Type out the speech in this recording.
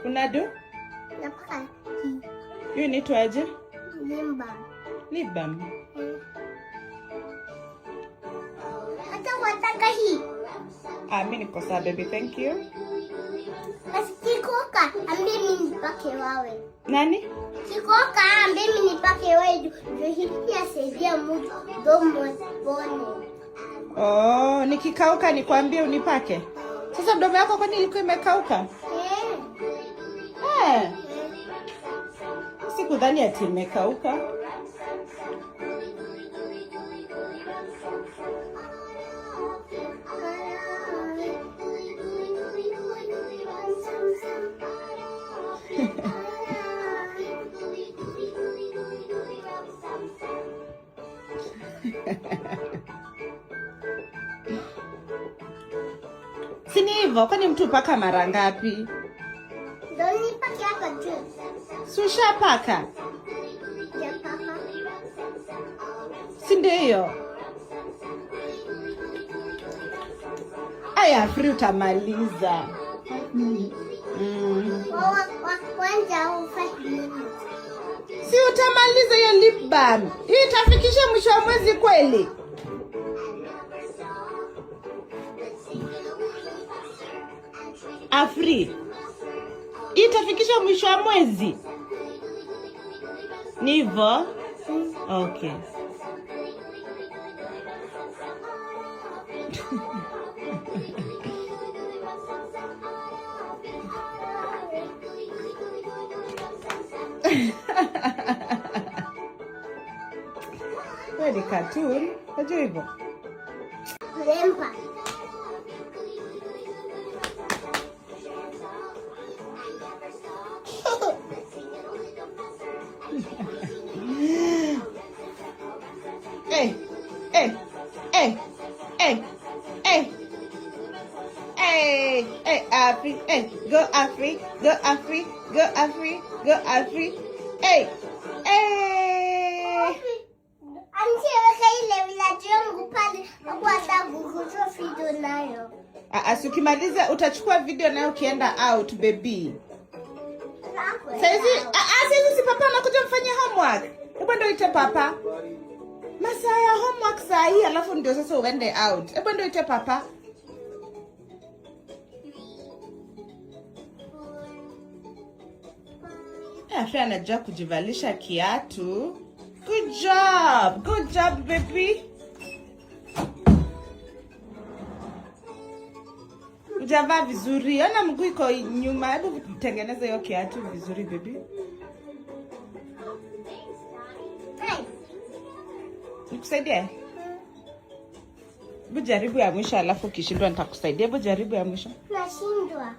Unado? Napaka. Hiyo inaitwaje? Lip balm. Hata wataka hii. Mimi niko sawa baby, thank you. Kikoka ambaye mimi nipake wawe. Nani? Kikoka ambaye mimi nipake wawe ndio hii yasaidia mtu domo bone. Oh, nikikauka nikwambie unipake. Sasa mdomo yako kwani ilikuwa imekauka? Sikudhani ati imekauka. Sini hivyo, kwani mtu paka mara ngapi? Ndio nipake hapa juu. Susha paka? Ya paka. Si ndio? Aya, free utamaliza. Kwanza ufanye. Si utamaliza hiyo lip balm. Hii itafikisha mwisho wa mwezi kweli? Afri. Hii itafikisha mwisho wa mwezi? Ni hivyo? Okay. Wewe ni cartoon, unajua hivyo? Rempa. Afri, go Afri, go Afri, go Afri, go Afri. Antiweka ile vilaji yangu pale kwa sababu kutoa video nayo. Ukimaliza utachukua video nayo ukienda out baby. Saizi si papa anakuja mfanye homework. Hebu ndio ite papa. Masaa ya homework saa hii alafu ndio sasa uende out. Hebu ndio ite papa. Afri anajua kujivalisha kiatu. Good job. Good job baby. Ujavaa vizuri. Ona mguu iko nyuma. Hebu tengeneza hiyo kiatu vizuri baby. Nikusaidie? Hebu jaribu ya mwisho alafu ukishindwa nitakusaidia. Hebu jaribu ya mwisho. Nashindwa.